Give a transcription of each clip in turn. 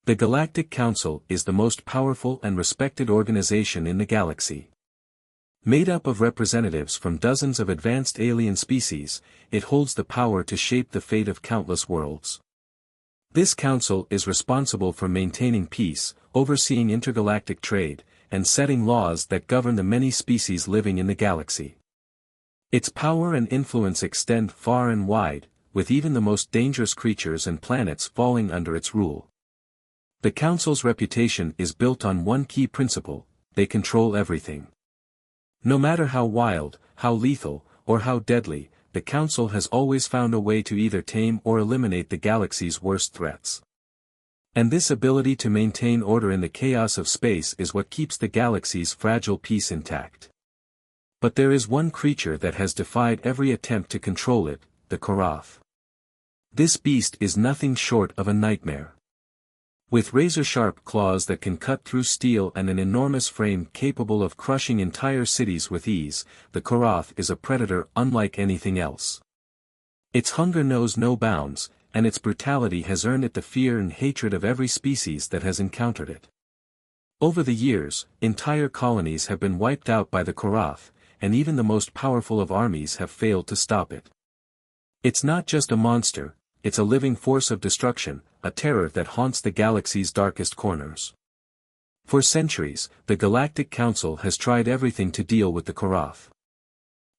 The Galactic Council is the most powerful and respected organization in the galaxy. Made up of representatives from dozens of advanced alien species, it holds the power to shape the fate of countless worlds. This council is responsible for maintaining peace, overseeing intergalactic trade, and setting laws that govern the many species living in the galaxy. Its power and influence extend far and wide, with even the most dangerous creatures and planets falling under its rule. The Council's reputation is built on one key principle: they control everything. No matter how wild, how lethal, or how deadly, the Council has always found a way to either tame or eliminate the galaxy's worst threats. And this ability to maintain order in the chaos of space is what keeps the galaxy's fragile peace intact. But there is one creature that has defied every attempt to control it, the Korath. This beast is nothing short of a nightmare. With razor-sharp claws that can cut through steel and an enormous frame capable of crushing entire cities with ease, the Korath is a predator unlike anything else. Its hunger knows no bounds, and its brutality has earned it the fear and hatred of every species that has encountered it. Over the years, entire colonies have been wiped out by the Korath, and even the most powerful of armies have failed to stop it. It's not just a monster, it's a living force of destruction, a terror that haunts the galaxy's darkest corners. For centuries, the Galactic Council has tried everything to deal with the Korath.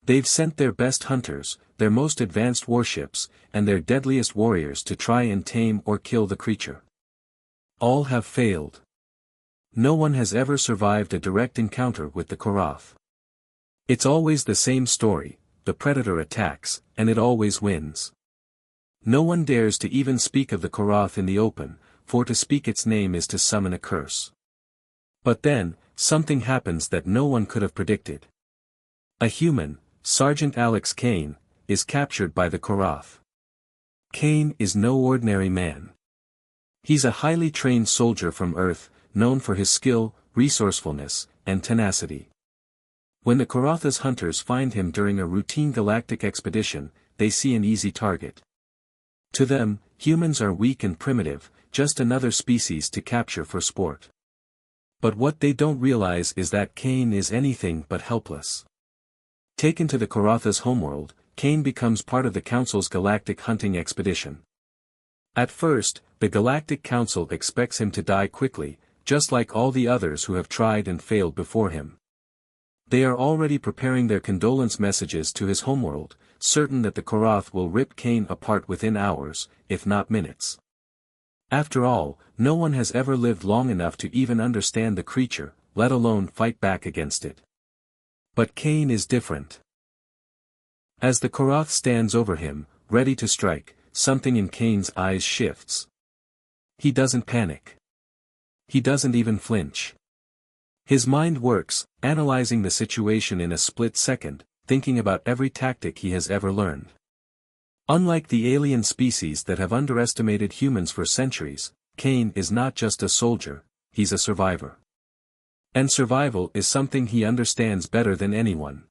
They've sent their best hunters, their most advanced warships, and their deadliest warriors to try and tame or kill the creature. All have failed. No one has ever survived a direct encounter with the Korath. It's always the same story: the predator attacks, and it always wins. No one dares to even speak of the Korath in the open, for to speak its name is to summon a curse. But then, something happens that no one could have predicted. A human, Sergeant Alex Kane, is captured by the Korath. Kane is no ordinary man. He's a highly trained soldier from Earth, known for his skill, resourcefulness, and tenacity. When the Korath's hunters find him during a routine galactic expedition, they see an easy target. To them, humans are weak and primitive, just another species to capture for sport. But what they don't realize is that Kane is anything but helpless. Taken to the Korath's homeworld, Kane becomes part of the Council's galactic hunting expedition. At first, the Galactic Council expects him to die quickly, just like all the others who have tried and failed before him. They are already preparing their condolence messages to his homeworld, certain that the Korath will rip Kane apart within hours, if not minutes. After all, no one has ever lived long enough to even understand the creature, let alone fight back against it. But Kane is different. As the Korath stands over him, ready to strike, something in Kane's eyes shifts. He doesn't panic. He doesn't even flinch. His mind works, analyzing the situation in a split second, thinking about every tactic he has ever learned. Unlike the alien species that have underestimated humans for centuries, Kane is not just a soldier, he's a survivor. And survival is something he understands better than anyone.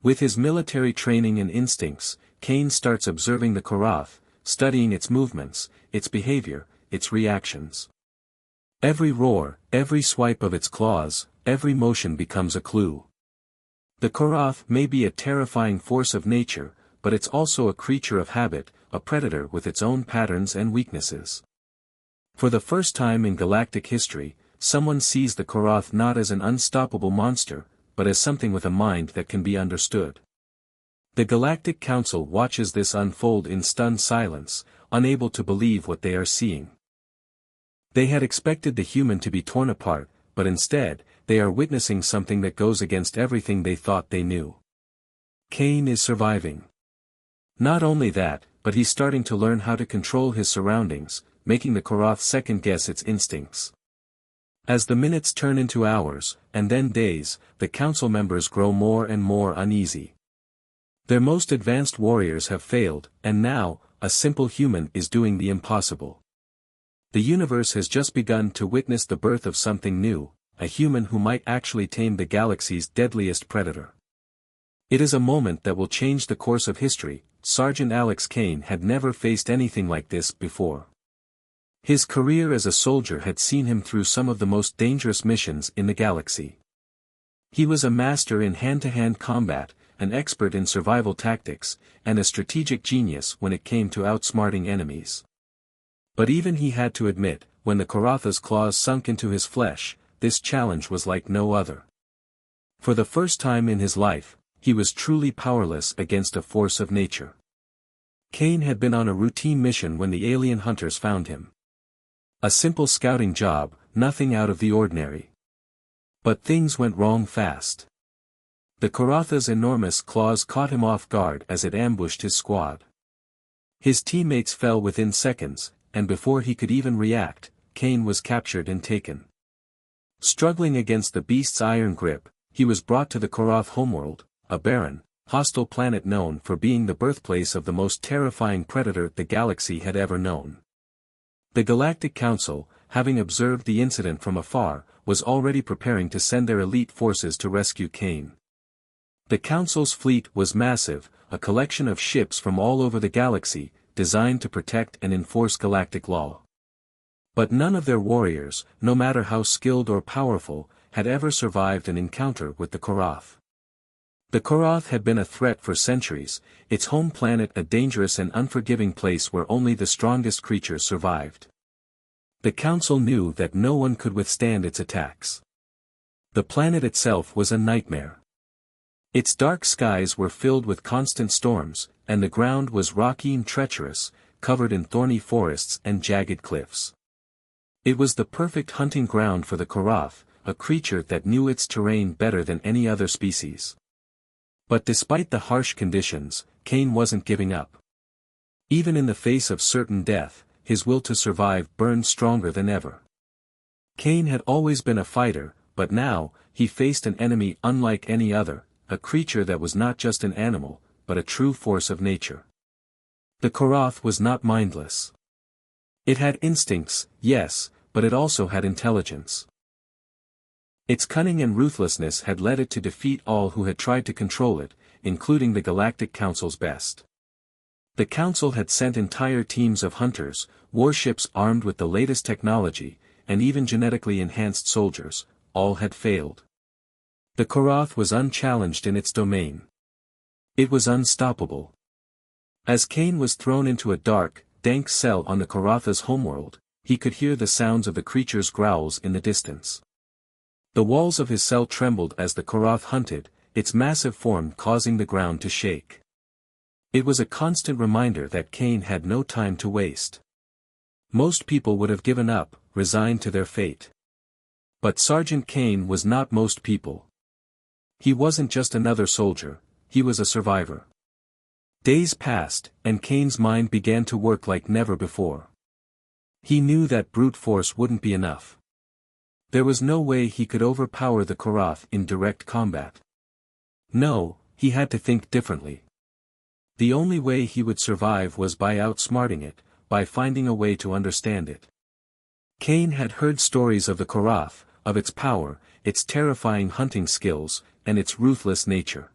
With his military training and instincts, Kane starts observing the Korath, studying its movements, its behavior, its reactions. Every roar, every swipe of its claws, every motion becomes a clue. The Korath may be a terrifying force of nature, but it's also a creature of habit, a predator with its own patterns and weaknesses. For the first time in galactic history, someone sees the Korath not as an unstoppable monster, but as something with a mind that can be understood. The Galactic Council watches this unfold in stunned silence, unable to believe what they are seeing. They had expected the human to be torn apart, but instead, they are witnessing something that goes against everything they thought they knew. Kane is surviving. Not only that, but he's starting to learn how to control his surroundings, making the Korath second-guess its instincts. As the minutes turn into hours, and then days, the council members grow more and more uneasy. Their most advanced warriors have failed, and now, a simple human is doing the impossible. The universe has just begun to witness the birth of something new, a human who might actually tame the galaxy's deadliest predator. It is a moment that will change the course of history. Sergeant Alex Kane had never faced anything like this before. His career as a soldier had seen him through some of the most dangerous missions in the galaxy. He was a master in hand-to-hand combat, an expert in survival tactics, and a strategic genius when it came to outsmarting enemies. But even he had to admit, when the Karatha's claws sunk into his flesh, this challenge was like no other. For the first time in his life, he was truly powerless against a force of nature. Kane had been on a routine mission when the alien hunters found him. A simple scouting job, nothing out of the ordinary. But things went wrong fast. The Karatha's enormous claws caught him off guard as it ambushed his squad. His teammates fell within seconds, and before he could even react, Kane was captured and taken. Struggling against the beast's iron grip, he was brought to the Karath homeworld, a barren, hostile planet known for being the birthplace of the most terrifying predator the galaxy had ever known. The Galactic Council, having observed the incident from afar, was already preparing to send their elite forces to rescue Kane. The Council's fleet was massive, a collection of ships from all over the galaxy, designed to protect and enforce galactic law. But none of their warriors, no matter how skilled or powerful, had ever survived an encounter with the Karath. The Karath had been a threat for centuries, its home planet a dangerous and unforgiving place where only the strongest creatures survived. The Council knew that no one could withstand its attacks. The planet itself was a nightmare. Its dark skies were filled with constant storms, and the ground was rocky and treacherous, covered in thorny forests and jagged cliffs. It was the perfect hunting ground for the Karath, a creature that knew its terrain better than any other species. But despite the harsh conditions, Kane wasn't giving up. Even in the face of certain death, his will to survive burned stronger than ever. Kane had always been a fighter, but now, he faced an enemy unlike any other, a creature that was not just an animal, but a true force of nature. The Karath was not mindless. It had instincts, yes, but it also had intelligence. Its cunning and ruthlessness had led it to defeat all who had tried to control it, including the Galactic Council's best. The Council had sent entire teams of hunters, warships armed with the latest technology, and even genetically enhanced soldiers, all had failed. The Karath was unchallenged in its domain. It was unstoppable. As Kane was thrown into a dark, dank cell on the Karatha's homeworld, he could hear the sounds of the creature's growls in the distance. The walls of his cell trembled as the Karath hunted, its massive form causing the ground to shake. It was a constant reminder that Kane had no time to waste. Most people would have given up, resigned to their fate. But Sergeant Kane was not most people. He wasn't just another soldier, he was a survivor. Days passed, and Kane's mind began to work like never before. He knew that brute force wouldn't be enough. There was no way he could overpower the Karath in direct combat. No, he had to think differently. The only way he would survive was by outsmarting it, by finding a way to understand it. Kane had heard stories of the Karath, of its power, its terrifying hunting skills, and its ruthless nature.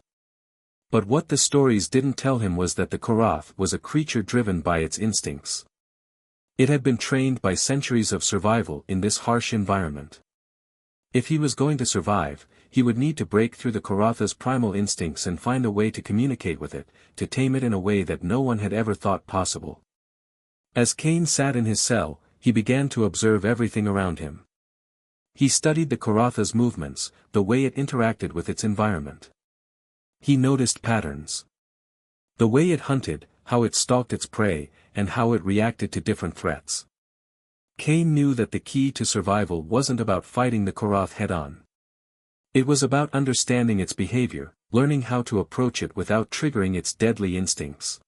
But what the stories didn't tell him was that the Karath was a creature driven by its instincts. It had been trained by centuries of survival in this harsh environment. If he was going to survive, he would need to break through the Karatha's primal instincts and find a way to communicate with it, to tame it in a way that no one had ever thought possible. As Kane sat in his cell, he began to observe everything around him. He studied the Karatha's movements, the way it interacted with its environment. He noticed patterns. The way it hunted, how it stalked its prey, and how it reacted to different threats. Kane knew that the key to survival wasn't about fighting the Karath head-on. It was about understanding its behavior, learning how to approach it without triggering its deadly instincts.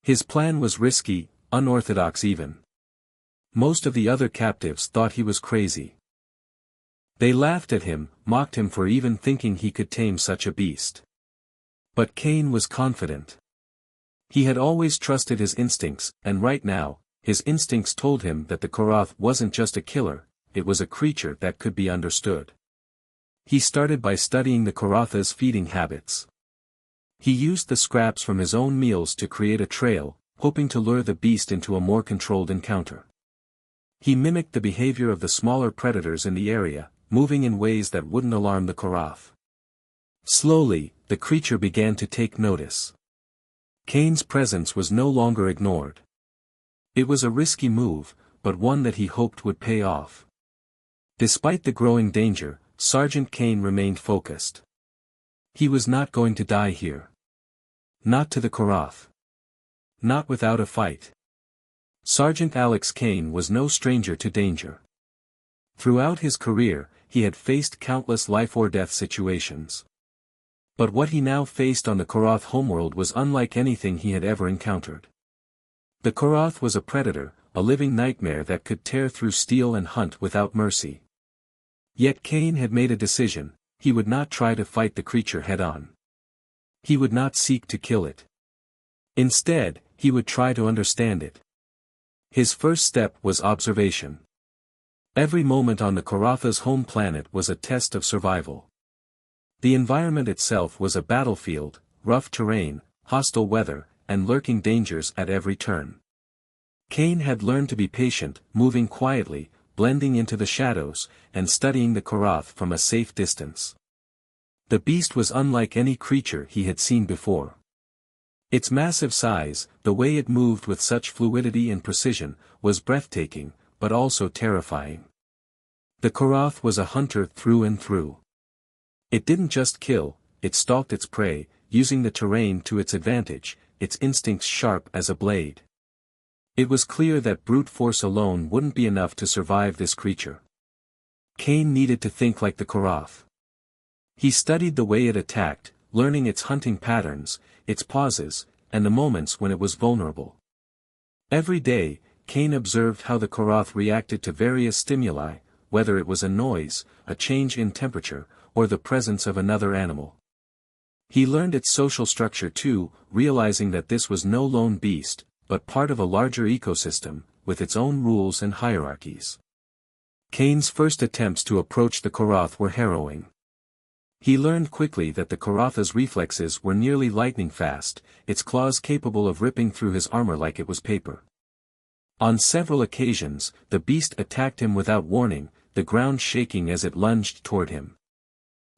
His plan was risky, unorthodox even. Most of the other captives thought he was crazy. They laughed at him, mocked him for even thinking he could tame such a beast. But Kane was confident. He had always trusted his instincts, and right now, his instincts told him that the Karath wasn't just a killer, it was a creature that could be understood. He started by studying the Karatha's feeding habits. He used the scraps from his own meals to create a trail, hoping to lure the beast into a more controlled encounter. He mimicked the behavior of the smaller predators in the area, moving in ways that wouldn't alarm the Korath. Slowly, the creature began to take notice. Kane's presence was no longer ignored. It was a risky move, but one that he hoped would pay off. Despite the growing danger, Sergeant Kane remained focused. He was not going to die here. Not to the Korath. Not without a fight. Sergeant Alex Kane was no stranger to danger. Throughout his career, he had faced countless life-or-death situations. But what he now faced on the Korath homeworld was unlike anything he had ever encountered. The Korath was a predator, a living nightmare that could tear through steel and hunt without mercy. Yet Kane had made a decision: he would not try to fight the creature head-on. He would not seek to kill it. Instead, he would try to understand it. His first step was observation. Every moment on the Korath's home planet was a test of survival. The environment itself was a battlefield: rough terrain, hostile weather, and lurking dangers at every turn. Kane had learned to be patient, moving quietly, blending into the shadows, and studying the Korath from a safe distance. The beast was unlike any creature he had seen before. Its massive size, the way it moved with such fluidity and precision, was breathtaking, but also terrifying. The Korath was a hunter through and through. It didn't just kill, it stalked its prey, using the terrain to its advantage, its instincts sharp as a blade. It was clear that brute force alone wouldn't be enough to survive this creature. Kane needed to think like the Korath. He studied the way it attacked, learning its hunting patterns, its pauses, and the moments when it was vulnerable. Every day, Kane observed how the Korath reacted to various stimuli, whether it was a noise, a change in temperature, or the presence of another animal. He learned its social structure too, realizing that this was no lone beast, but part of a larger ecosystem, with its own rules and hierarchies. Kane's first attempts to approach the Korath were harrowing. He learned quickly that the Korath's reflexes were nearly lightning fast, its claws capable of ripping through his armor like it was paper. On several occasions, the beast attacked him without warning, the ground shaking as it lunged toward him.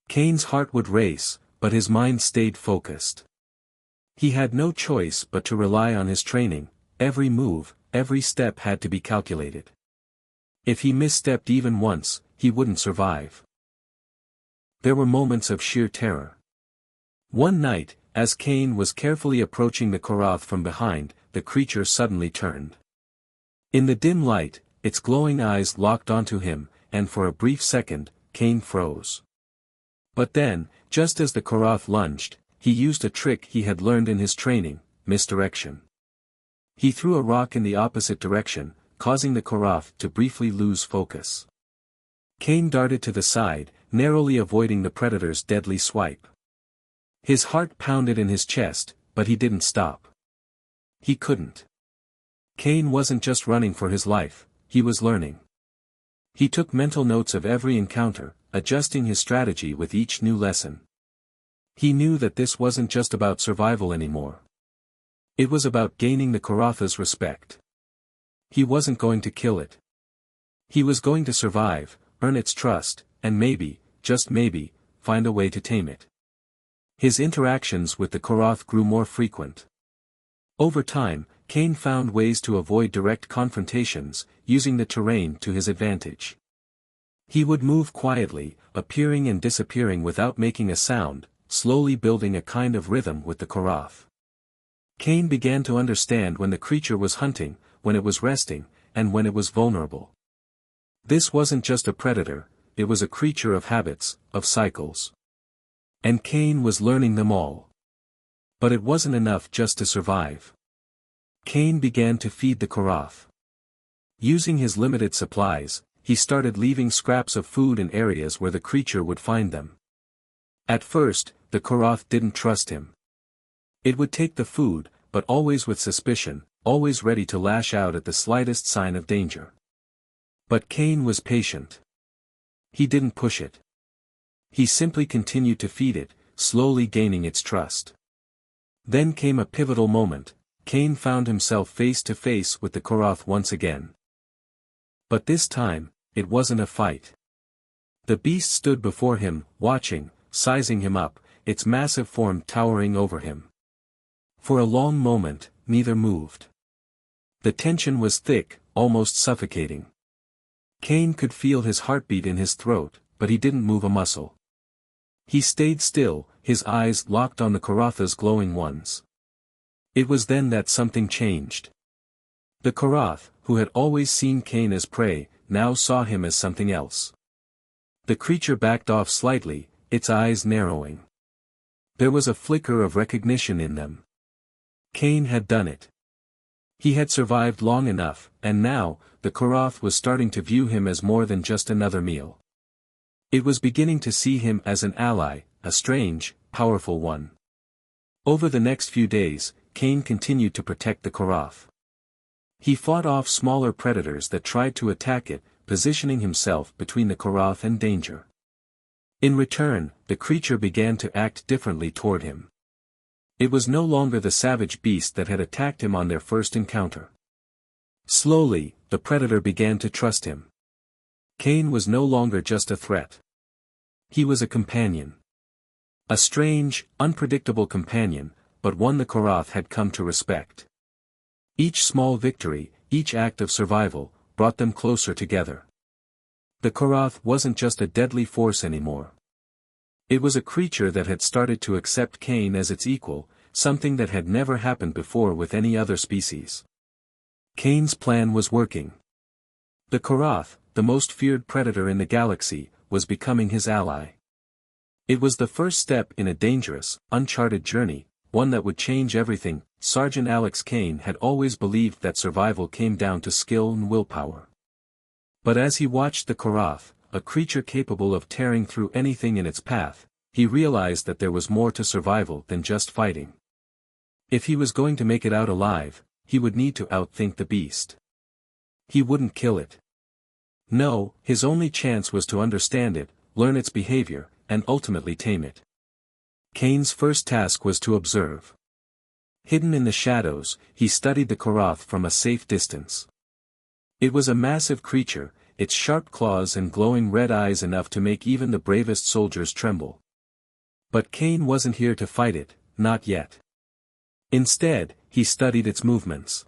Kane's heart would race, but his mind stayed focused. He had no choice but to rely on his training. Every move, every step had to be calculated. If he misstepped even once, he wouldn't survive. There were moments of sheer terror. One night, as Kane was carefully approaching the Korath from behind, the creature suddenly turned. In the dim light, its glowing eyes locked onto him, and for a brief second, Kane froze. But then, just as the Korath lunged, he used a trick he had learned in his training: misdirection. He threw a rock in the opposite direction, causing the Korath to briefly lose focus. Kane darted to the side, narrowly avoiding the predator's deadly swipe. His heart pounded in his chest, but he didn't stop. He couldn't. Kane wasn't just running for his life, he was learning. He took mental notes of every encounter, adjusting his strategy with each new lesson. He knew that this wasn't just about survival anymore. It was about gaining the Korath's respect. He wasn't going to kill it. He was going to survive, earn its trust, and maybe, just maybe, find a way to tame it. His interactions with the Korath grew more frequent. Over time, Kane found ways to avoid direct confrontations, using the terrain to his advantage. He would move quietly, appearing and disappearing without making a sound, slowly building a kind of rhythm with the Korath. Kane began to understand when the creature was hunting, when it was resting, and when it was vulnerable. This wasn't just a predator, it was a creature of habits, of cycles. And Kane was learning them all. But it wasn't enough just to survive. Kane began to feed the Korath. Using his limited supplies, he started leaving scraps of food in areas where the creature would find them. At first, the Korath didn't trust him. It would take the food, but always with suspicion, always ready to lash out at the slightest sign of danger. But Kane was patient. He didn't push it. He simply continued to feed it, slowly gaining its trust. Then came a pivotal moment. Kane found himself face to face with the Korath once again. But this time, it wasn't a fight. The beast stood before him, watching, sizing him up, its massive form towering over him. For a long moment, neither moved. The tension was thick, almost suffocating. Cain could feel his heartbeat in his throat, but he didn't move a muscle. He stayed still, his eyes locked on the Karatha's glowing ones. It was then that something changed. The Karath, who had always seen Cain as prey, now saw him as something else. The creature backed off slightly, its eyes narrowing. There was a flicker of recognition in them. Cain had done it. He had survived long enough, and now, the Karath was starting to view him as more than just another meal. It was beginning to see him as an ally, a strange, powerful one. Over the next few days, Cain continued to protect the Karath. He fought off smaller predators that tried to attack it, positioning himself between the Karath and danger. In return, the creature began to act differently toward him. It was no longer the savage beast that had attacked him on their first encounter. Slowly, the predator began to trust him. Cain was no longer just a threat. He was a companion. A strange, unpredictable companion, but one the Karath had come to respect. Each small victory, each act of survival, brought them closer together. The Karath wasn't just a deadly force anymore. It was a creature that had started to accept Cain as its equal, something that had never happened before with any other species. Cain's plan was working. The Karath, the most feared predator in the galaxy, was becoming his ally. It was the first step in a dangerous, uncharted journey, one that would change everything. Sergeant Alex Cain had always believed that survival came down to skill and willpower. But as he watched the Karath, a creature capable of tearing through anything in its path, he realized that there was more to survival than just fighting. If he was going to make it out alive, he would need to outthink the beast. He wouldn't kill it. No, his only chance was to understand it, learn its behavior, and ultimately tame it. Cain's first task was to observe. Hidden in the shadows, he studied the Karath from a safe distance. It was a massive creature, its sharp claws and glowing red eyes enough to make even the bravest soldiers tremble. But Cain wasn't here to fight it, not yet. Instead, he studied its movements.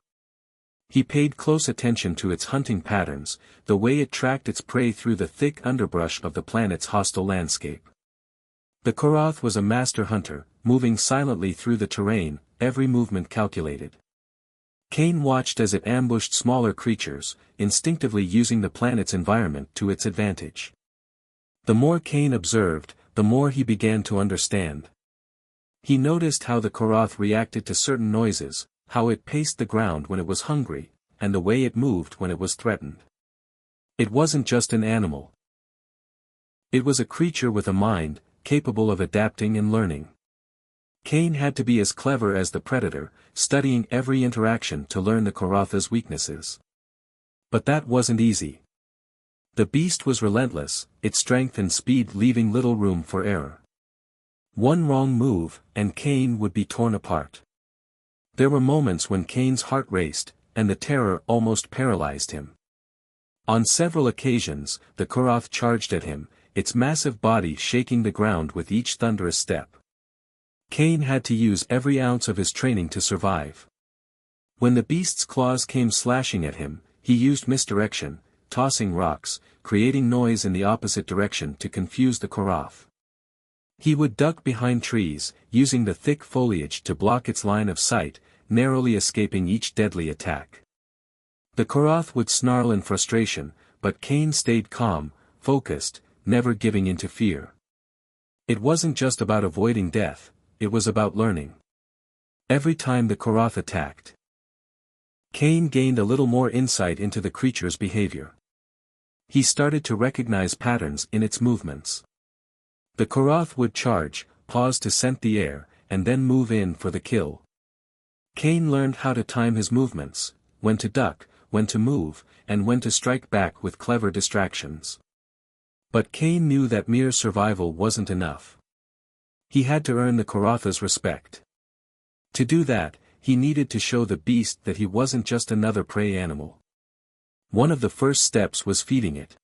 He paid close attention to its hunting patterns, the way it tracked its prey through the thick underbrush of the planet's hostile landscape. The Karath was a master hunter, moving silently through the terrain, every movement calculated. Cain watched as it ambushed smaller creatures, instinctively using the planet's environment to its advantage. The more Cain observed, the more he began to understand. He noticed how the Karath reacted to certain noises, how it paced the ground when it was hungry, and the way it moved when it was threatened. It wasn't just an animal. It was a creature with a mind, capable of adapting and learning. Cain had to be as clever as the predator, studying every interaction to learn the Karatha's weaknesses. But that wasn't easy. The beast was relentless, its strength and speed leaving little room for error. One wrong move, and Cain would be torn apart. There were moments when Cain's heart raced, and the terror almost paralyzed him. On several occasions, the Karath charged at him, its massive body shaking the ground with each thunderous step. Cain had to use every ounce of his training to survive. When the beast's claws came slashing at him, he used misdirection, tossing rocks, creating noise in the opposite direction to confuse the Karath. He would duck behind trees, using the thick foliage to block its line of sight, narrowly escaping each deadly attack. The Karath would snarl in frustration, but Cain stayed calm, focused, never giving in to fear. It wasn't just about avoiding death, it was about learning. Every time the Karath attacked, Cain gained a little more insight into the creature's behavior. He started to recognize patterns in its movements. The Karath would charge, pause to scent the air, and then move in for the kill. Cain learned how to time his movements, when to duck, when to move, and when to strike back with clever distractions. But Cain knew that mere survival wasn't enough. He had to earn the Karatha's respect. To do that, he needed to show the beast that he wasn't just another prey animal. One of the first steps was feeding it.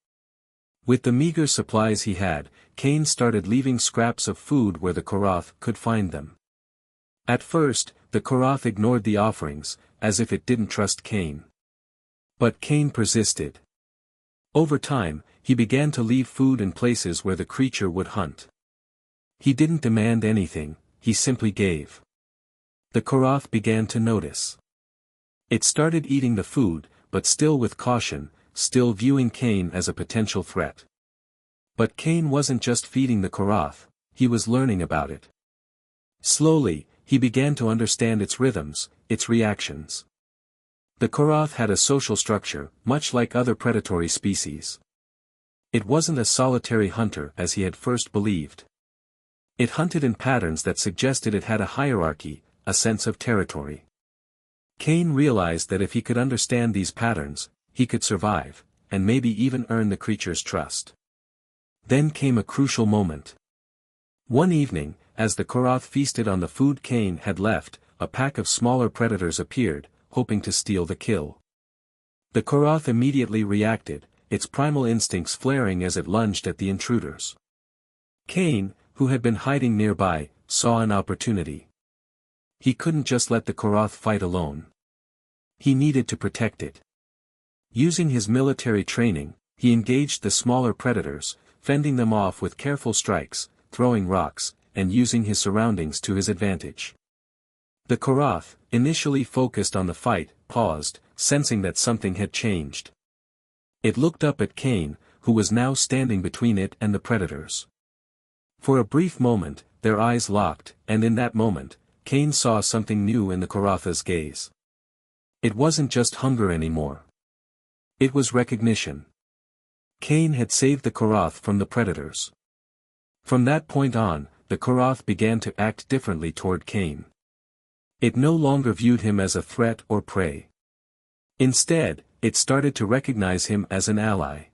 With the meager supplies he had, Cain started leaving scraps of food where the Korath could find them. At first, the Korath ignored the offerings, as if it didn't trust Cain. But Cain persisted. Over time, he began to leave food in places where the creature would hunt. He didn't demand anything, he simply gave. The Korath began to notice. It started eating the food, but still with caution, still viewing Cain as a potential threat. But Cain wasn't just feeding the Korath, he was learning about it. Slowly, he began to understand its rhythms, its reactions. The Korath had a social structure, much like other predatory species. It wasn't a solitary hunter as he had first believed. It hunted in patterns that suggested it had a hierarchy, a sense of territory. Cain realized that if he could understand these patterns, he could survive, and maybe even earn the creature's trust. Then came a crucial moment. One evening, as the Korath feasted on the food Cain had left, a pack of smaller predators appeared, hoping to steal the kill. The Korath immediately reacted, its primal instincts flaring as it lunged at the intruders. Cain, who had been hiding nearby, saw an opportunity. He couldn't just let the Korath fight alone. He needed to protect it. Using his military training, he engaged the smaller predators, fending them off with careful strikes, throwing rocks, and using his surroundings to his advantage. The Korath, initially focused on the fight, paused, sensing that something had changed. It looked up at Cain, who was now standing between it and the predators. For a brief moment, their eyes locked, and in that moment, Cain saw something new in the Korath's gaze. It wasn't just hunger anymore. It was recognition. Cain had saved the Korath from the predators. From that point on, the Korath began to act differently toward Cain. It no longer viewed him as a threat or prey. Instead, it started to recognize him as an ally.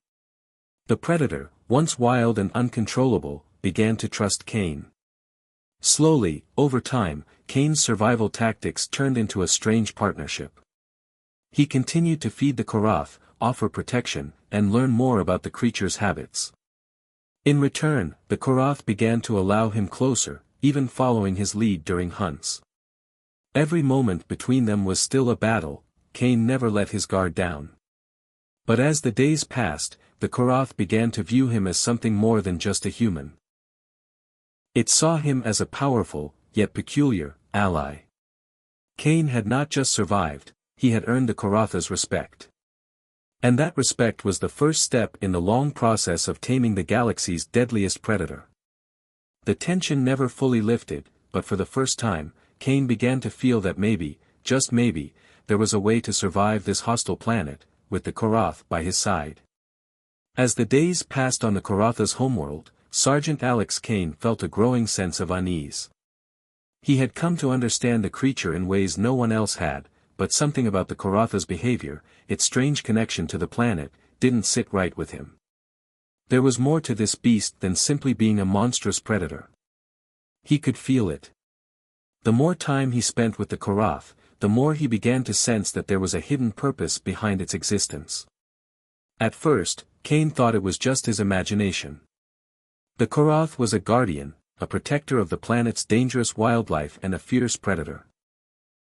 The predator, once wild and uncontrollable, began to trust Cain. Slowly, over time, Cain's survival tactics turned into a strange partnership. He continued to feed the Korath, offer protection, and learn more about the creature's habits. In return, the Korath began to allow him closer, even following his lead during hunts. Every moment between them was still a battle, Cain never let his guard down. But as the days passed, the Korath began to view him as something more than just a human. It saw him as a powerful, yet peculiar, ally. Cain had not just survived, he had earned the Korath's respect. And that respect was the first step in the long process of taming the galaxy's deadliest predator. The tension never fully lifted, but for the first time, Cain began to feel that maybe, just maybe, there was a way to survive this hostile planet, with the Korath by his side. As the days passed on the Korath's homeworld, Sergeant Alex Cain felt a growing sense of unease. He had come to understand the creature in ways no one else had, but something about the Korath's behavior, its strange connection to the planet, didn't sit right with him. There was more to this beast than simply being a monstrous predator. He could feel it. The more time he spent with the Korath, the more he began to sense that there was a hidden purpose behind its existence. At first, Cain thought it was just his imagination. The Korath was a guardian, a protector of the planet's dangerous wildlife and a fierce predator.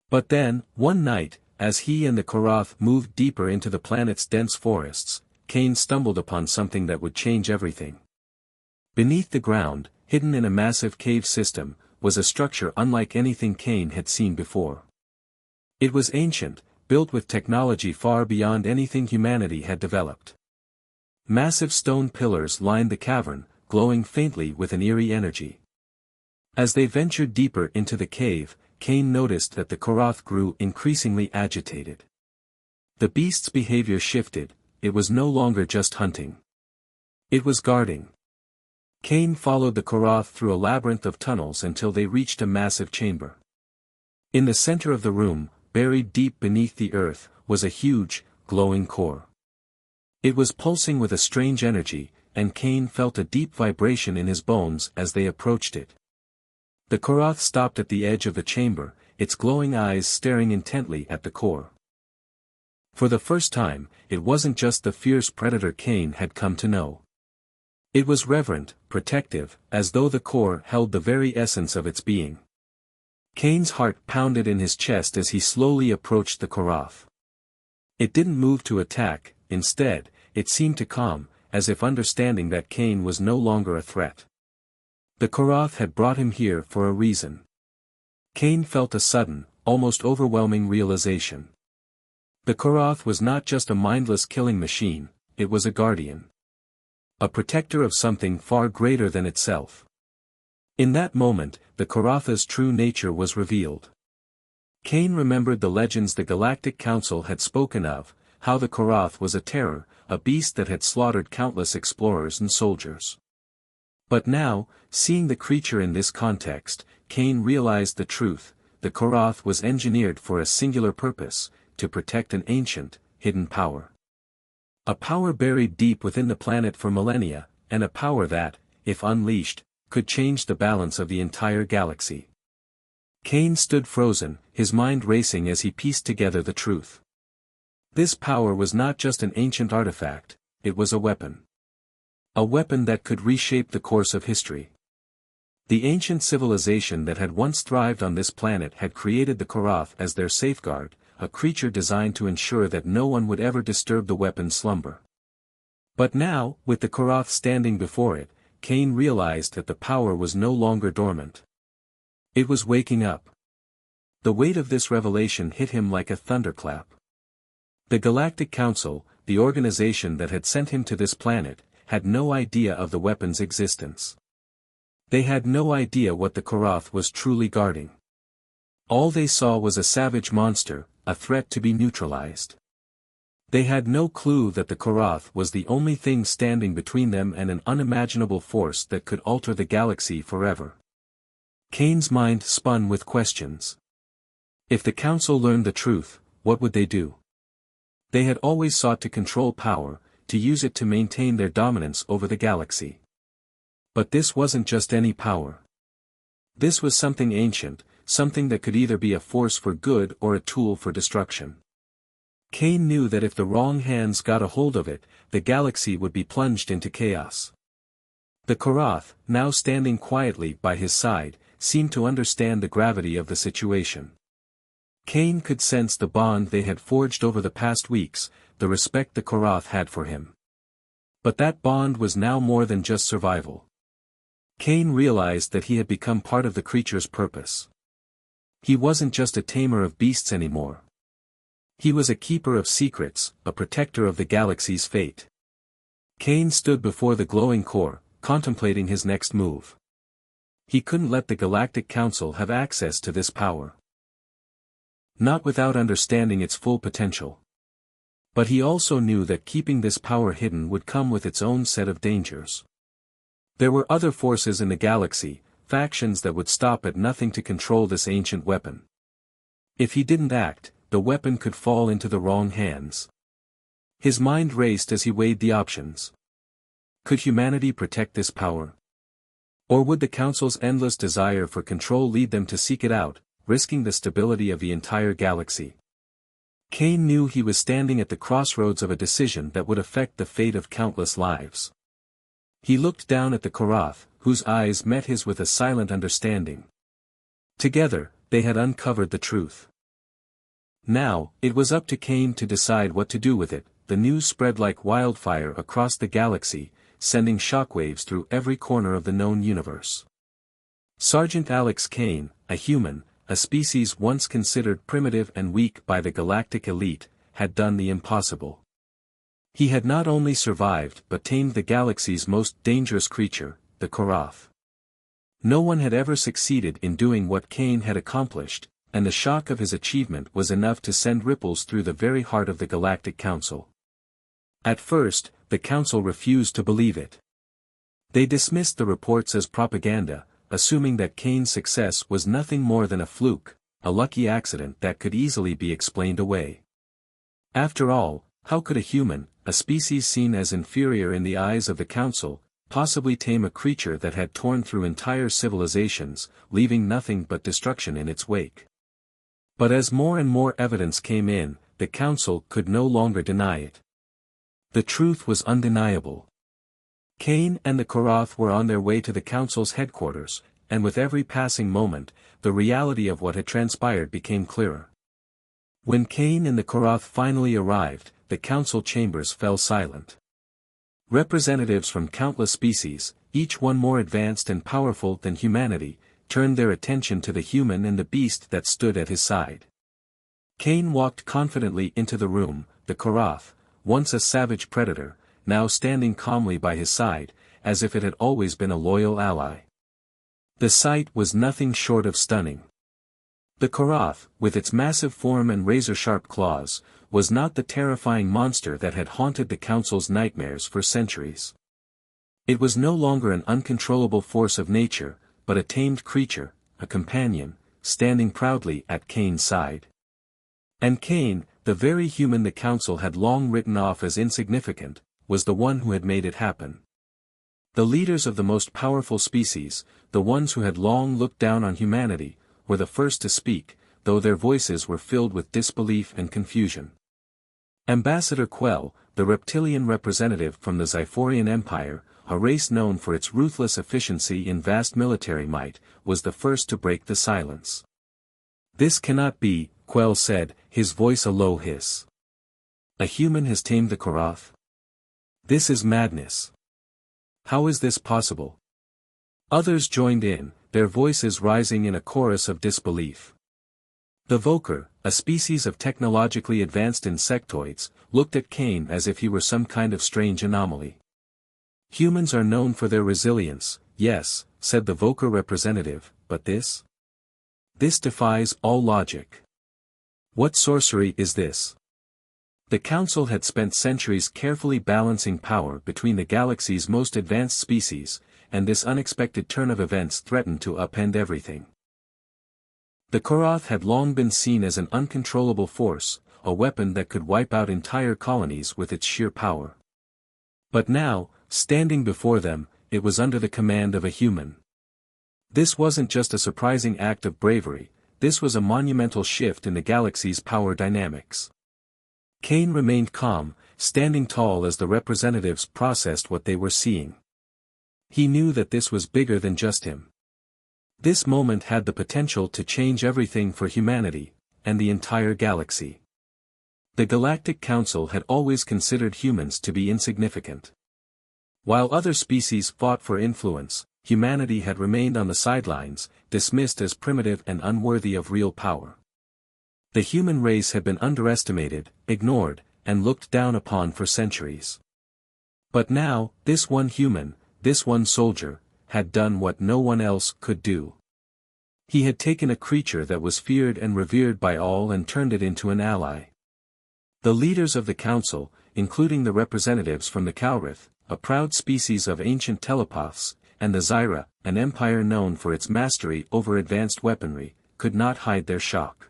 But then, one night, as he and the Korath moved deeper into the planet's dense forests, Cain stumbled upon something that would change everything. Beneath the ground, hidden in a massive cave system, was a structure unlike anything Cain had seen before. It was ancient, built with technology far beyond anything humanity had developed. Massive stone pillars lined the cavern, glowing faintly with an eerie energy. As they ventured deeper into the cave, Cain noticed that the Korath grew increasingly agitated. The beast's behavior shifted, it was no longer just hunting. It was guarding. Cain followed the Korath through a labyrinth of tunnels until they reached a massive chamber. In the center of the room, buried deep beneath the earth, was a huge, glowing core. It was pulsing with a strange energy, and Cain felt a deep vibration in his bones as they approached it. The Korath stopped at the edge of the chamber, its glowing eyes staring intently at the core. For the first time, it wasn't just the fierce predator Cain had come to know. It was reverent, protective, as though the core held the very essence of its being. Cain's heart pounded in his chest as he slowly approached the Korath. It didn't move to attack, instead, it seemed to calm, as if understanding that Cain was no longer a threat. The Korath had brought him here for a reason. Cain felt a sudden, almost overwhelming realization. The Korath was not just a mindless killing machine, it was a guardian. A protector of something far greater than itself. In that moment, the Korath's true nature was revealed. Cain remembered the legends the Galactic Council had spoken of, how the Korath was a terror, a beast that had slaughtered countless explorers and soldiers. But now, seeing the creature in this context, Cain realized the truth: the Korath was engineered for a singular purpose, to protect an ancient, hidden power. A power buried deep within the planet for millennia, and a power that, if unleashed, could change the balance of the entire galaxy. Cain stood frozen, his mind racing as he pieced together the truth. This power was not just an ancient artifact, it was a weapon. A weapon that could reshape the course of history. The ancient civilization that had once thrived on this planet had created the Korath as their safeguard, a creature designed to ensure that no one would ever disturb the weapon's slumber. But now, with the Korath standing before it, Cain realized that the power was no longer dormant. It was waking up. The weight of this revelation hit him like a thunderclap. The Galactic Council, the organization that had sent him to this planet, had no idea of the weapon's existence. They had no idea what the Korath was truly guarding. All they saw was a savage monster, a threat to be neutralized. They had no clue that the Korath was the only thing standing between them and an unimaginable force that could alter the galaxy forever. Cain's mind spun with questions. If the Council learned the truth, what would they do? They had always sought to control power, to use it to maintain their dominance over the galaxy. But this wasn't just any power. This was something ancient, something that could either be a force for good or a tool for destruction. Cain knew that if the wrong hands got a hold of it, the galaxy would be plunged into chaos. The Korath, now standing quietly by his side, seemed to understand the gravity of the situation. Cain could sense the bond they had forged over the past weeks, the respect the Korath had for him. But that bond was now more than just survival. Cain realized that he had become part of the creature's purpose. He wasn't just a tamer of beasts anymore. He was a keeper of secrets, a protector of the galaxy's fate. Cain stood before the glowing core, contemplating his next move. He couldn't let the Galactic Council have access to this power. Not without understanding its full potential. But he also knew that keeping this power hidden would come with its own set of dangers. There were other forces in the galaxy, factions that would stop at nothing to control this ancient weapon. If he didn't act, the weapon could fall into the wrong hands. His mind raced as he weighed the options. Could humanity protect this power? Or would the Council's endless desire for control lead them to seek it out, risking the stability of the entire galaxy? Cain knew he was standing at the crossroads of a decision that would affect the fate of countless lives. He looked down at the Korath, whose eyes met his with a silent understanding. Together, they had uncovered the truth. Now, it was up to Cain to decide what to do with it. The news spread like wildfire across the galaxy, sending shockwaves through every corner of the known universe. Sergeant Alex Cain, a human, a species once considered primitive and weak by the galactic elite, had done the impossible. He had not only survived but tamed the galaxy's most dangerous creature, the Korath. No one had ever succeeded in doing what Cain had accomplished, and the shock of his achievement was enough to send ripples through the very heart of the Galactic Council. At first, the Council refused to believe it. They dismissed the reports as propaganda, assuming that Cain's success was nothing more than a fluke, a lucky accident that could easily be explained away. After all, how could a human, a species seen as inferior in the eyes of the Council, possibly tame a creature that had torn through entire civilizations, leaving nothing but destruction in its wake? But as more and more evidence came in, the council could no longer deny it. The truth was undeniable. Cain and the Korath were on their way to the council's headquarters, and with every passing moment, the reality of what had transpired became clearer. When Cain and the Korath finally arrived, the council chambers fell silent. Representatives from countless species, each one more advanced and powerful than humanity, turned their attention to the human and the beast that stood at his side. Cain walked confidently into the room, the Korath, once a savage predator, now standing calmly by his side, as if it had always been a loyal ally. The sight was nothing short of stunning. The Korath, with its massive form and razor-sharp claws, was not the terrifying monster that had haunted the council's nightmares for centuries. It was no longer an uncontrollable force of nature, but a tamed creature, a companion, standing proudly at Cain's side. And Cain, the very human the council had long written off as insignificant, was the one who had made it happen. The leaders of the most powerful species, the ones who had long looked down on humanity, were the first to speak, though their voices were filled with disbelief and confusion. Ambassador Quell, the reptilian representative from the Zyphorian Empire, a race known for its ruthless efficiency and vast military might, was the first to break the silence. "This cannot be," Quell said, his voice a low hiss. "A human has tamed the Korath? This is madness. How is this possible?" Others joined in, their voices rising in a chorus of disbelief. The Voker, a species of technologically advanced insectoids, looked at Cain as if he were some kind of strange anomaly. "Humans are known for their resilience, yes," said the Voker representative, "but this? This defies all logic. What sorcery is this?" The council had spent centuries carefully balancing power between the galaxy's most advanced species, and this unexpected turn of events threatened to upend everything. The Korath had long been seen as an uncontrollable force, a weapon that could wipe out entire colonies with its sheer power. But now, standing before them, it was under the command of a human. This wasn't just a surprising act of bravery, this was a monumental shift in the galaxy's power dynamics. Cain remained calm, standing tall as the representatives processed what they were seeing. He knew that this was bigger than just him. This moment had the potential to change everything for humanity, and the entire galaxy. The Galactic Council had always considered humans to be insignificant. While other species fought for influence, humanity had remained on the sidelines, dismissed as primitive and unworthy of real power. The human race had been underestimated, ignored, and looked down upon for centuries. But now, this one human, this one soldier, had done what no one else could do. He had taken a creature that was feared and revered by all and turned it into an ally. The leaders of the council, including the representatives from the Kalrith, a proud species of ancient telepaths, and the Zyra, an empire known for its mastery over advanced weaponry, could not hide their shock.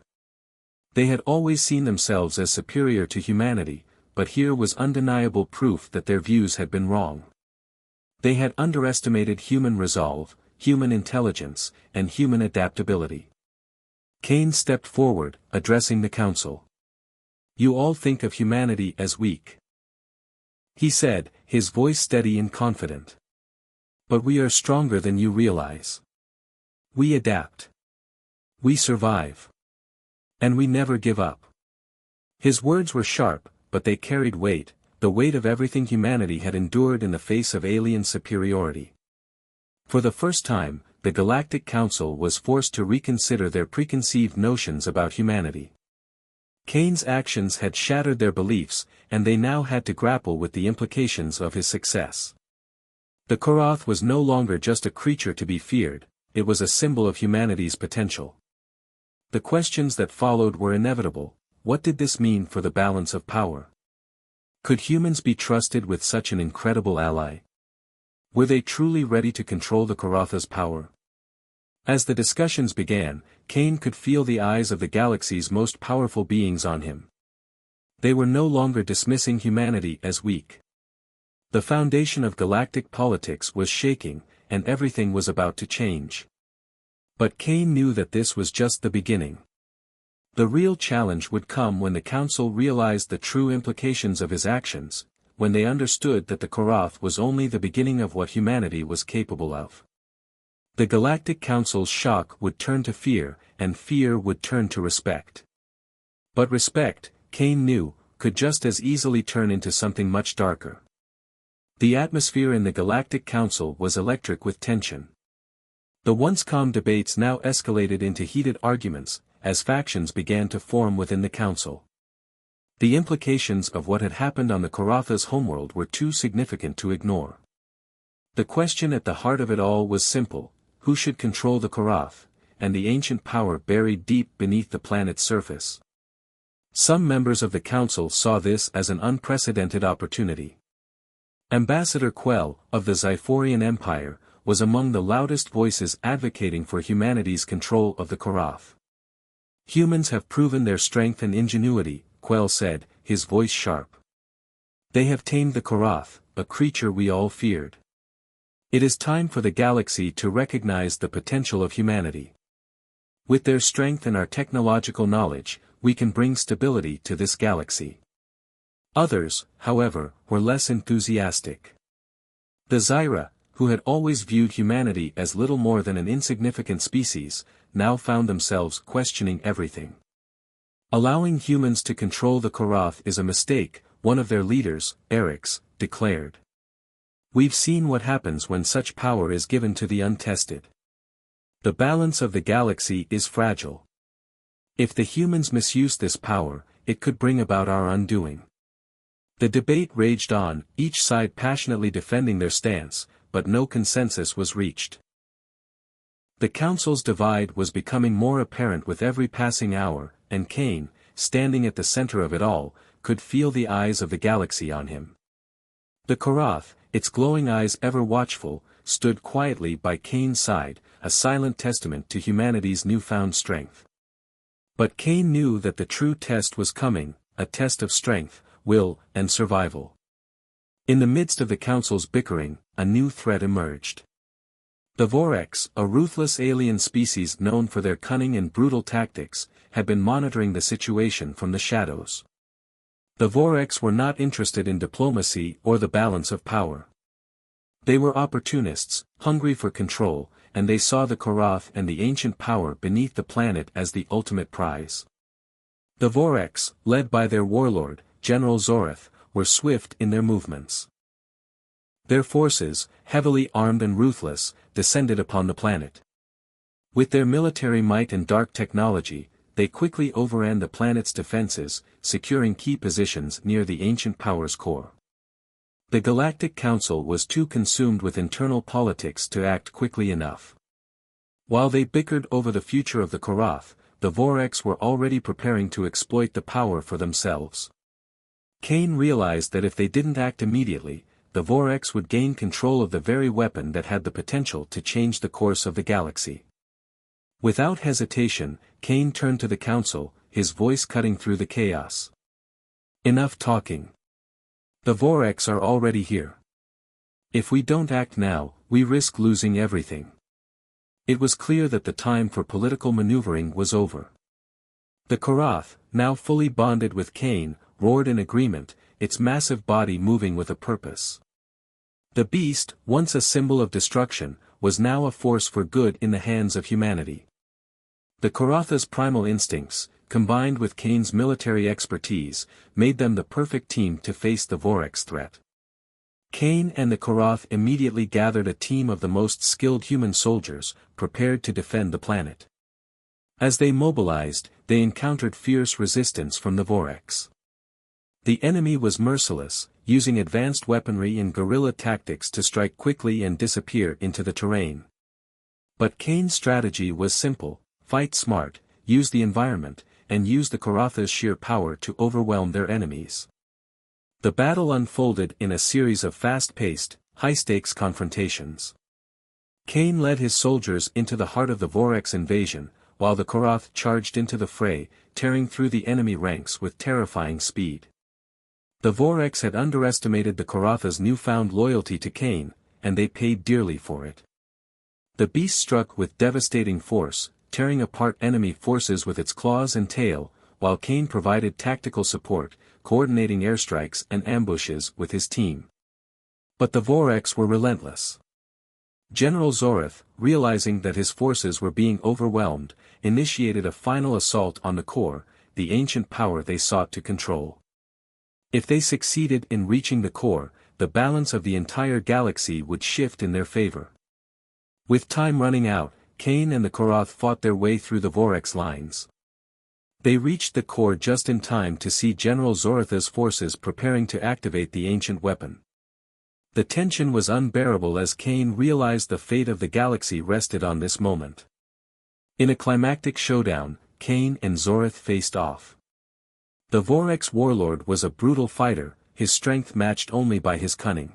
They had always seen themselves as superior to humanity, but here was undeniable proof that their views had been wrong. They had underestimated human resolve, human intelligence, and human adaptability. Cain stepped forward, addressing the council. "You all think of humanity as weak," he said, his voice steady and confident. "But we are stronger than you realize. We adapt. We survive. And we never give up." His words were sharp, but they carried weight, the weight of everything humanity had endured in the face of alien superiority. For the first time, the Galactic Council was forced to reconsider their preconceived notions about humanity. Cain's actions had shattered their beliefs, and they now had to grapple with the implications of his success. The Korath was no longer just a creature to be feared, it was a symbol of humanity's potential. The questions that followed were inevitable. What did this mean for the balance of power? Could humans be trusted with such an incredible ally? Were they truly ready to control the Koratha's power? As the discussions began, Cain could feel the eyes of the galaxy's most powerful beings on him. They were no longer dismissing humanity as weak. The foundation of galactic politics was shaking, and everything was about to change. But Cain knew that this was just the beginning. The real challenge would come when the Council realized the true implications of his actions, when they understood that the Korath was only the beginning of what humanity was capable of. The Galactic Council's shock would turn to fear, and fear would turn to respect. But respect, Kane knew, could just as easily turn into something much darker. The atmosphere in the Galactic Council was electric with tension. The once calm debates now escalated into heated arguments, as factions began to form within the Council. The implications of what had happened on the Koratha's homeworld were too significant to ignore. The question at the heart of it all was simple: who should control the Korath, and the ancient power buried deep beneath the planet's surface? Some members of the Council saw this as an unprecedented opportunity. Ambassador Quell, of the Zyphorian Empire, was among the loudest voices advocating for humanity's control of the Korath. Humans have proven their strength and ingenuity, Quell said, his voice sharp. They have tamed the Korath, a creature we all feared. It is time for the galaxy to recognize the potential of humanity. With their strength and our technological knowledge, we can bring stability to this galaxy. Others, however, were less enthusiastic. The Zyra, who had always viewed humanity as little more than an insignificant species, now found themselves questioning everything. Allowing humans to control the Korath is a mistake, one of their leaders, Orcs, declared. We've seen what happens when such power is given to the untested. The balance of the galaxy is fragile. If the humans misuse this power, it could bring about our undoing. The debate raged on, each side passionately defending their stance, but no consensus was reached. The Council's divide was becoming more apparent with every passing hour, and Kane, standing at the center of it all, could feel the eyes of the galaxy on him. The Korath, its glowing eyes ever watchful, stood quietly by Kane's side, a silent testament to humanity's newfound strength. But Kane knew that the true test was coming, a test of strength, will, and survival. In the midst of the Council's bickering, a new threat emerged. The Orcs, a ruthless alien species known for their cunning and brutal tactics, had been monitoring the situation from the shadows. The Orcs were not interested in diplomacy or the balance of power. They were opportunists, hungry for control, and they saw the Korath and the ancient power beneath the planet as the ultimate prize. The Orcs, led by their warlord, General Zorath, were swift in their movements. Their forces, heavily armed and ruthless, descended upon the planet. With their military might and dark technology, they quickly overran the planet's defenses, securing key positions near the ancient power's core. The Galactic Council was too consumed with internal politics to act quickly enough. While they bickered over the future of the Korath, the Orcs were already preparing to exploit the power for themselves. Kane realized that if they didn't act immediately, the Orcs would gain control of the very weapon that had the potential to change the course of the galaxy. Without hesitation, Kane turned to the Council, his voice cutting through the chaos. Enough talking. The Orcs are already here. If we don't act now, we risk losing everything. It was clear that the time for political maneuvering was over. The Korath, now fully bonded with Kane, roared in agreement, its massive body moving with a purpose. The beast, once a symbol of destruction, was now a force for good in the hands of humanity. The Koratha's primal instincts, combined with Kane's military expertise, made them the perfect team to face the Orcs threat. Kane and the Korath immediately gathered a team of the most skilled human soldiers, prepared to defend the planet. As they mobilized, they encountered fierce resistance from the Orcs. The enemy was merciless, using advanced weaponry and guerrilla tactics to strike quickly and disappear into the terrain. But Kane's strategy was simple: fight smart, use the environment, and use the Koratha's sheer power to overwhelm their enemies. The battle unfolded in a series of fast-paced, high-stakes confrontations. Kane led his soldiers into the heart of the Orcs invasion, while the Korath charged into the fray, tearing through the enemy ranks with terrifying speed. The Orcs had underestimated the Koratha's newfound loyalty to Kane, and they paid dearly for it. The beast struck with devastating force, tearing apart enemy forces with its claws and tail, while Cain provided tactical support, coordinating airstrikes and ambushes with his team. But the Voreks were relentless. General Zorith, realizing that his forces were being overwhelmed, initiated a final assault on the core, the ancient power they sought to control. If they succeeded in reaching the core, the balance of the entire galaxy would shift in their favor. With time running out, Cain and the Koroth fought their way through the Voreks lines. They reached the core just in time to see General Zorith's forces preparing to activate the ancient weapon. The tension was unbearable as Cain realized the fate of the galaxy rested on this moment. In a climactic showdown, Cain and Zorith faced off. The Voreks warlord was a brutal fighter, his strength matched only by his cunning.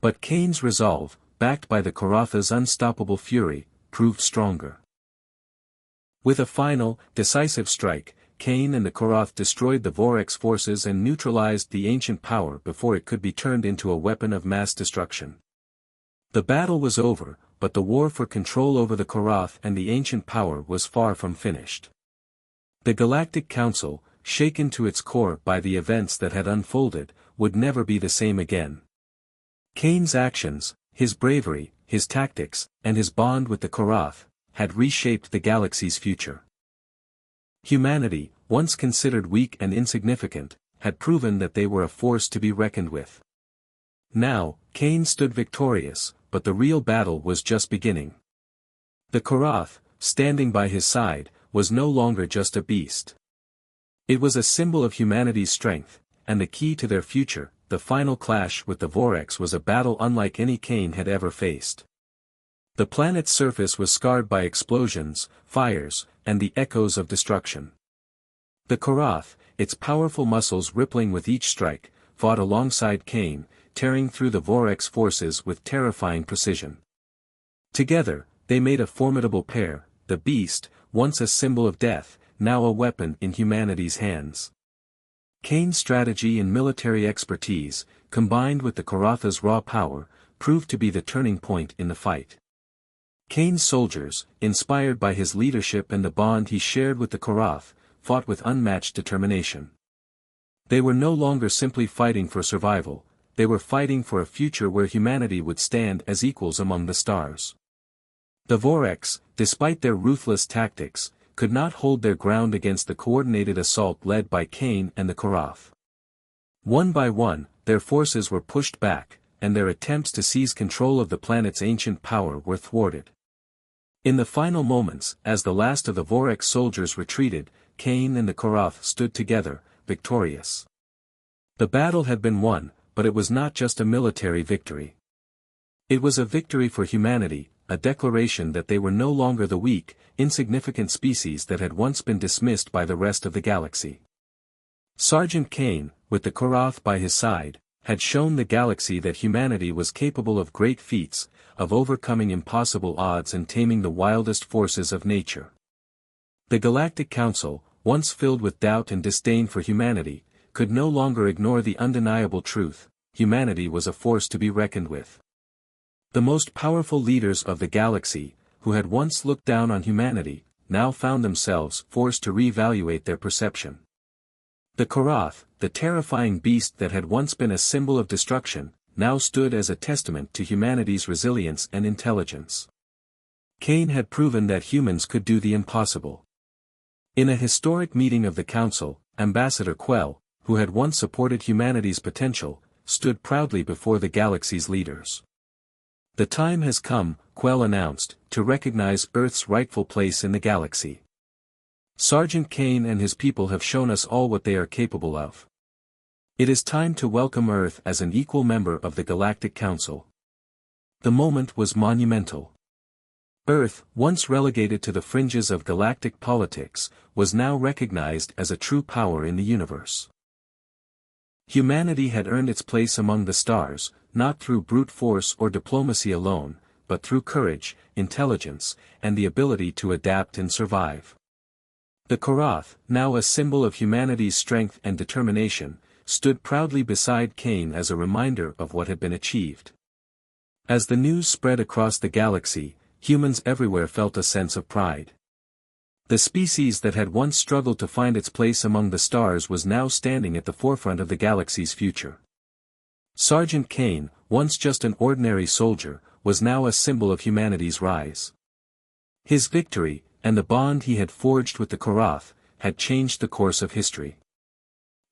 But Cain's resolve, backed by the Koroth's unstoppable fury, proved stronger. With a final, decisive strike, Cain and the Koroth destroyed the Voreks forces and neutralized the ancient power before it could be turned into a weapon of mass destruction. The battle was over, but the war for control over the Koroth and the ancient power was far from finished. The Galactic Council, shaken to its core by the events that had unfolded, would never be the same again. Cain's actions, his bravery, his tactics, and his bond with the Koroth, had reshaped the galaxy's future. Humanity, once considered weak and insignificant, had proven that they were a force to be reckoned with. Now, Cain stood victorious, but the real battle was just beginning. The Koroth, standing by his side, was no longer just a beast. It was a symbol of humanity's strength, and the key to their future. The final clash with the Voreks was a battle unlike any Cain had ever faced. The planet's surface was scarred by explosions, fires, and the echoes of destruction. The Koroth, its powerful muscles rippling with each strike, fought alongside Cain, tearing through the Voreks forces with terrifying precision. Together, they made a formidable pair, the beast, once a symbol of death, now a weapon in humanity's hands. Cain's strategy and military expertise, combined with the Koroth's raw power, proved to be the turning point in the fight. Cain's soldiers, inspired by his leadership and the bond he shared with the Koroth, fought with unmatched determination. They were no longer simply fighting for survival, they were fighting for a future where humanity would stand as equals among the stars. The Voreks, despite their ruthless tactics, could not hold their ground against the coordinated assault led by Cain and the Koroth. One by one, their forces were pushed back, and their attempts to seize control of the planet's ancient power were thwarted. In the final moments, as the last of the Voreks soldiers retreated, Cain and the Koroth stood together, victorious. The battle had been won, but it was not just a military victory. It was a victory for humanity, a declaration that they were no longer the weak, insignificant species that had once been dismissed by the rest of the galaxy. Sergeant Cain, with the Koroth by his side, had shown the galaxy that humanity was capable of great feats, of overcoming impossible odds and taming the wildest forces of nature. The Galactic Council, once filled with doubt and disdain for humanity, could no longer ignore the undeniable truth: humanity was a force to be reckoned with. The most powerful leaders of the galaxy, who had once looked down on humanity, now found themselves forced to reevaluate their perception. The Koroth, the terrifying beast that had once been a symbol of destruction, now stood as a testament to humanity's resilience and intelligence. Cain had proven that humans could do the impossible. In a historic meeting of the Council, Ambassador Quell, who had once supported humanity's potential, stood proudly before the galaxy's leaders. The time has come, Quell announced, to recognize Earth's rightful place in the galaxy. Sergeant Cain and his people have shown us all what they are capable of. It is time to welcome Earth as an equal member of the Galactic Council. The moment was monumental. Earth, once relegated to the fringes of galactic politics, was now recognized as a true power in the universe. Humanity had earned its place among the stars, not through brute force or diplomacy alone, but through courage, intelligence, and the ability to adapt and survive. The Koroth, now a symbol of humanity's strength and determination, stood proudly beside Cain as a reminder of what had been achieved. As the news spread across the galaxy, humans everywhere felt a sense of pride. The species that had once struggled to find its place among the stars was now standing at the forefront of the galaxy's future. Sergeant Kane, once just an ordinary soldier, was now a symbol of humanity's rise. His victory, and the bond he had forged with the Korath, had changed the course of history.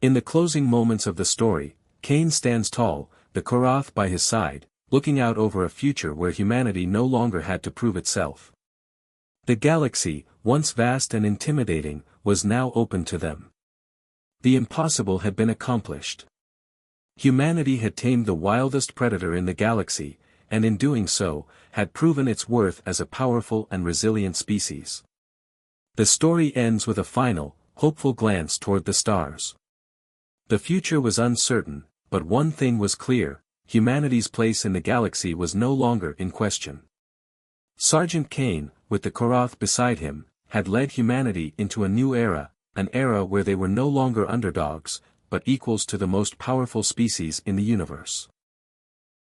In the closing moments of the story, Kane stands tall, the Korath by his side, looking out over a future where humanity no longer had to prove itself. The galaxy, once vast and intimidating, was now open to them. The impossible had been accomplished. Humanity had tamed the wildest predator in the galaxy, and in doing so, had proven its worth as a powerful and resilient species. The story ends with a final, hopeful glance toward the stars. The future was uncertain, but one thing was clear: humanity's place in the galaxy was no longer in question. Sergeant Kane, with the Korath beside him, had led humanity into a new era, an era where they were no longer underdogs, but equals to the most powerful species in the universe.